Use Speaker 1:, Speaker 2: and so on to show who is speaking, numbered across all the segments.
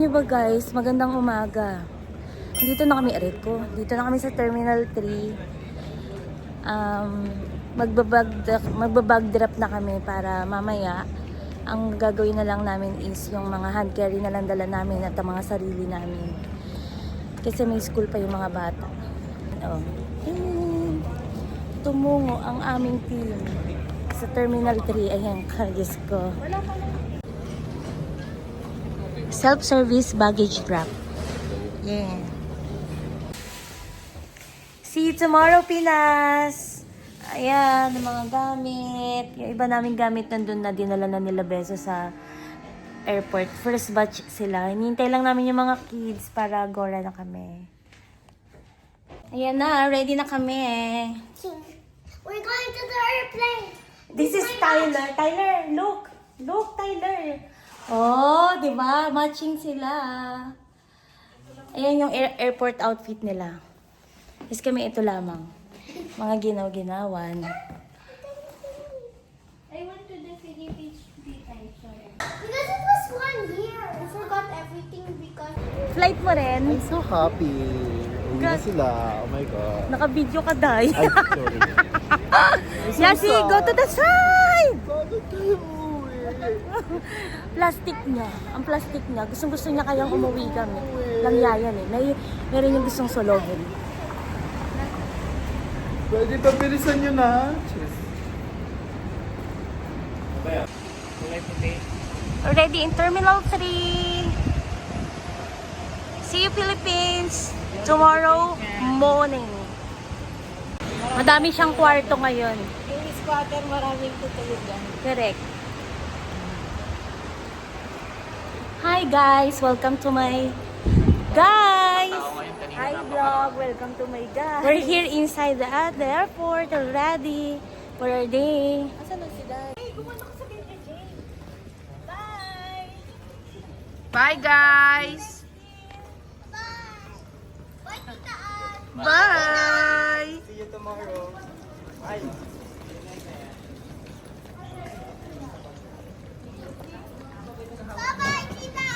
Speaker 1: Diba guys, magandang umaga. Dito na kami, Areco. Dito na kami sa Terminal 3. Magbabag drop na kami para mamaya ang gagawin na lang namin is yung mga hand carry na lang dala namin at ang mga sarili namin. Kasi may school pa yung mga bata. Oh. Tumungo ang aming team sa Terminal 3. Ayan, kagis ko. Self-service baggage drop. Yeah. See you tomorrow, Pinas! Ayan, ang mga gamit. Yung iba naming gamit nandun na dinala na nila Beso sa airport. First batch sila. Hinihintay lang namin yung mga kids para gora na kami. Ayan na, ready na kami.
Speaker 2: We're going to the airplane.
Speaker 1: This is Tyler. Tyler, look! Look, Tyler! Oh, di ba? Matching sila. Ayan yung airport outfit nila. Is kami ito lamang. Mga ginaw-ginawan.
Speaker 2: I went to the Philippines 3 times. Sorry. Because it was 1 year. I forgot everything because...
Speaker 1: Flight mo rin.
Speaker 3: I'm so happy. Uwi na sila. Oh my God.
Speaker 1: Naka-video ka, Day.
Speaker 3: Ay, sorry.
Speaker 1: Yasi, go to the side!
Speaker 3: Bakit kayo uwi?
Speaker 1: Plastic niya. Ang plastic niya. Gustong-gusto niya kayang umuwi kami. Langyayan eh. Meron yung gustong solohin.
Speaker 3: Pwede pa bilisan nyo na. Cheers.
Speaker 1: Already in Terminal 3. See you, Philippines! Tomorrow morning. Madami siyang kwarto ngayon.
Speaker 4: Yung squatter, maraming tutulugan.
Speaker 1: Correct. Hi guys! Welcome to my guys! Hi vlog! Welcome to my guys! We're here inside the airport already for our day.
Speaker 4: Asan na si Dad? Hey, gumano ka sa KJ. Bye!
Speaker 1: Bye guys!
Speaker 2: Bye, Tita Ann.
Speaker 1: Bye!
Speaker 3: See you tomorrow. Bye.
Speaker 2: Bye-bye, Tita Ann.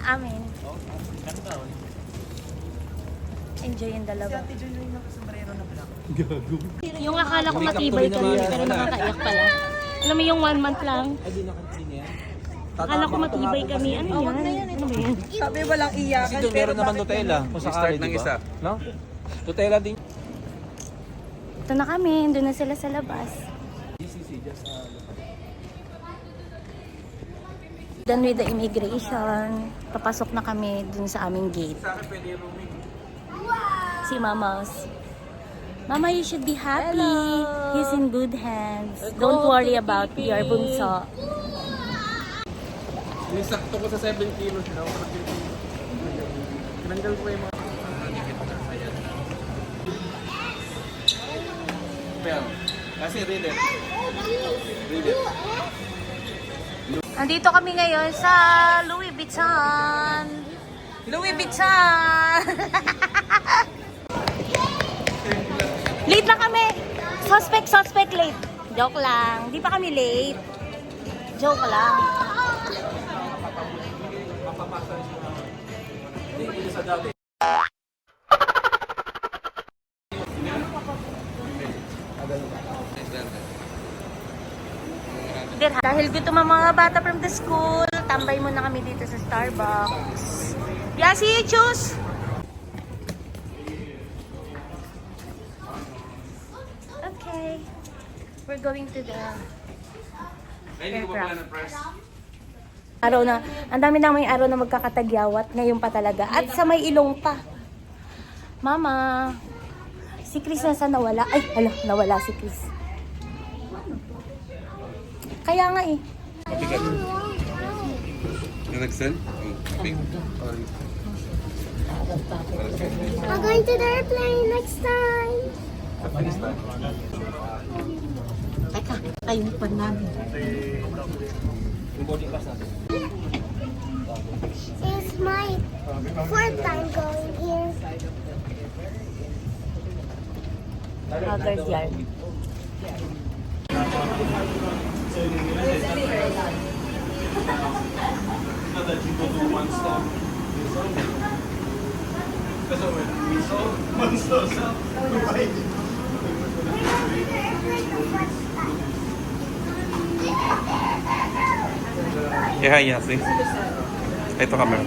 Speaker 1: Amin. Enjoy yung dalawa. Yung akala ko matibay kami, pero nakakaiyak pala. Alam mo yung 1 month lang? Akala ko matibay kami. Ano yan? Ano ba yan?
Speaker 4: Sabi walang iyakan,
Speaker 5: Kasi doon meron naman Nutella. Kung sakali,
Speaker 6: ng
Speaker 5: diba?
Speaker 6: isa.
Speaker 5: No? Nutella din.
Speaker 1: Ito na kami. Doon na sila sa labas. Done with the immigration. Papasok na kami dun sa aming gate. Si Mama's. Mama, you should be happy. He's in good hands. Don't worry about your bunso.
Speaker 6: Yung sakto ko sa 7 kilos, no? Tinanggal ko yung mga... Well, kasi read it. Read it.
Speaker 1: Andito kami ngayon sa Louis Vuitton. Louis Vuitton! Late lang kami. Suspect late. Joke lang. Di pa kami late. Joke lang. Dahil gutom ang mga bata from the school, tambay muna kami dito sa Starbucks. Yeah, see you, choose! Okay. We're going to the aircraft. Araw na, ang dami na may araw na magkakatagyawat. Ngayon pa talaga. At sa may ilong pa. Mama, si Chris nasa nawala. Ay, hala, nawala si Chris. Kaya nga eh.
Speaker 6: Mabigat. Nag-send? Big.
Speaker 2: I'm going to the airplane next time.
Speaker 1: Ayun pa namin.
Speaker 5: Yung boarding pass natin.
Speaker 2: It's my fourth time going here.
Speaker 1: Haggard yard.
Speaker 6: That you go to one stop. Kasi we saw one stop.
Speaker 5: Yeah, yeah, see? Ito camera.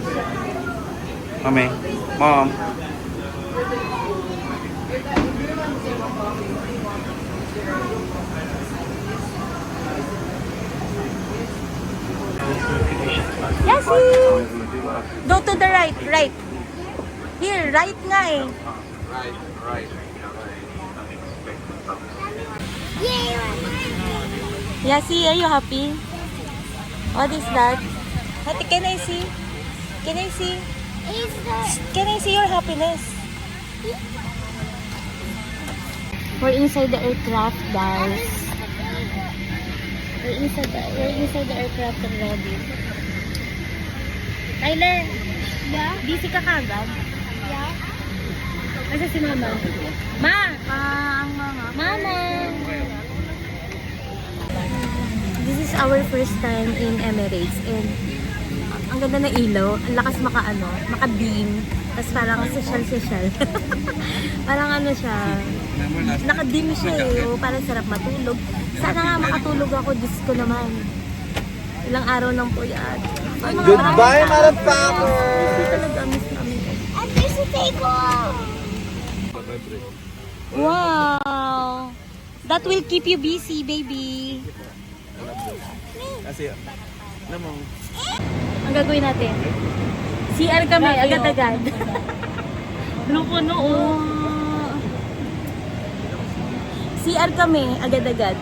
Speaker 5: Mami. Mom.
Speaker 1: Yasi! Go to the right, right. Here, right nga eh.
Speaker 2: Yay!
Speaker 1: Yasi, are you happy? What is that? Ate, can I see? Can I see?
Speaker 2: Is the
Speaker 1: Can I see your happiness? We're inside the aircraft, guys. We're inside the aircraft already. Tyler,
Speaker 2: yeah?
Speaker 1: busy ka kagad?
Speaker 2: Yeah?
Speaker 1: Asa si Mama? Ma! Ang Mama. Mama! This is our first time in Emirates and ang ganda ng ilaw, ang lakas maka-beam. Tapos parang social. Parang ano siya, naka-dim siya eh. Oh, parang sarap matulog. Sana nga makatulog ako, Diyos ko naman. Ilang araw nang po yan. Ay, mga
Speaker 3: Goodbye,
Speaker 1: bata.
Speaker 3: motherfucker!
Speaker 1: Hindi talaga, miss namin.
Speaker 2: And there's a table!
Speaker 1: Wow! That will keep you busy, baby.
Speaker 3: Kasi, alam mo,
Speaker 1: Ang gagawin natin? CR kami, agad-agad. Loko no, oh. CR kami, agad-agad.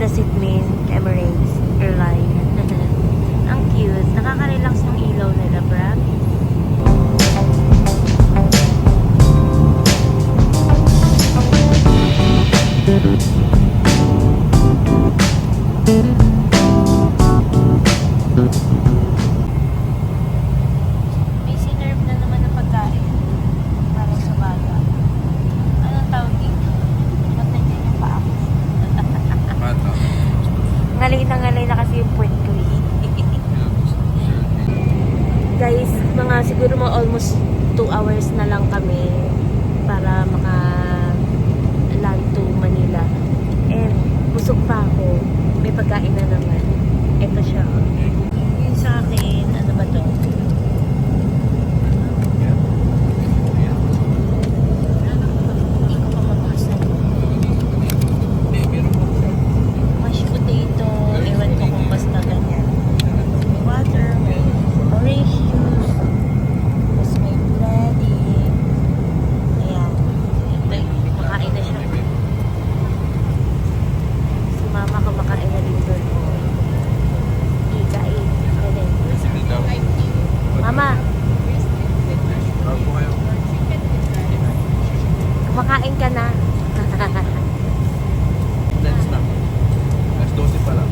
Speaker 1: does it mean? Emirates Airline. Ang cute. Nakaka-relax yung ilaw nila, Brad. May sinerve na naman ng pagkain. Para sa bata. Anong tawag dito? Ba't nandiyan yung paa ko?
Speaker 5: Mata.
Speaker 1: Ngalay na kasi yung puwet ko eh. Guys, mga siguro mga almost 2 hours na lang kami para maka-land to Manila. And busog pa ako. May pagkain na naman. Ito siya. Yun sa akin, ano ba to? Hindi ko pa mabasa. Mashed potato. Ewan ko kung basta ganyan. May water, may orange juice. Tapos may breading. Ayan. Makain na siya. Si mama kumakain na din doon. Higain. Mama, kumakain ka na.
Speaker 5: Next na. Next 12 pa lang.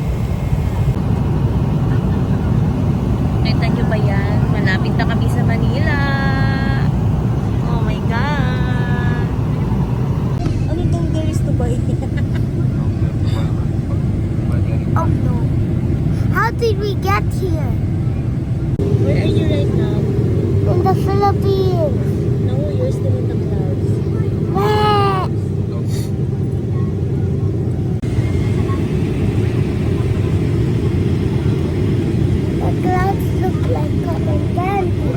Speaker 1: Nakita nyo ba yan? Malapit na kami sa Manila. Oh my God. Ano tong there is to buy?
Speaker 2: Oh no. How did we get here?
Speaker 1: Where are you right now?
Speaker 2: In the Philippines.
Speaker 1: No, you're still in the clouds.
Speaker 2: Where? The clouds look like cotton candy.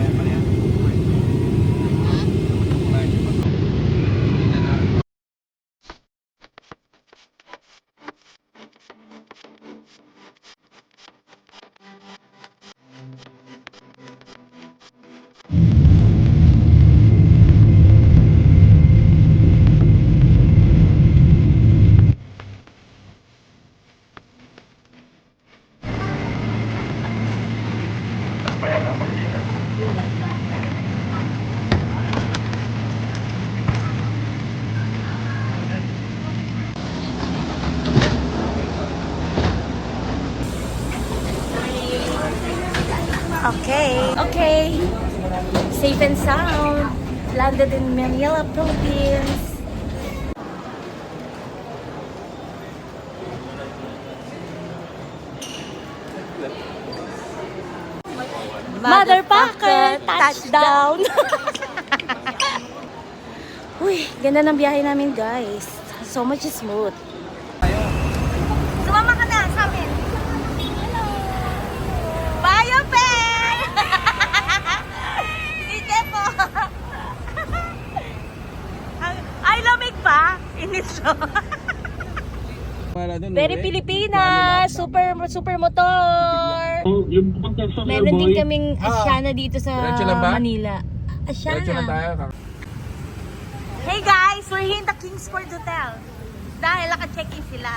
Speaker 1: Okay. Safe and sound. Landed in Manila, Philippines. Motherfucker! Touchdown! Uy, ganda ng biyahe namin, guys. So much smooth. Sumama ka na sa amin. Hello! Bye, Open! Sige po! Ay, lamig pa! Inis to. Very Pilipinas! Super motor! Meron din kaming Asiana dito sa
Speaker 5: Diretso lang ba?
Speaker 1: Manila.
Speaker 5: Diretso na
Speaker 1: Asiana.
Speaker 5: tayo.
Speaker 1: Hey guys, we're here in the Kingsford Hotel. Dahil naka-check-in sila.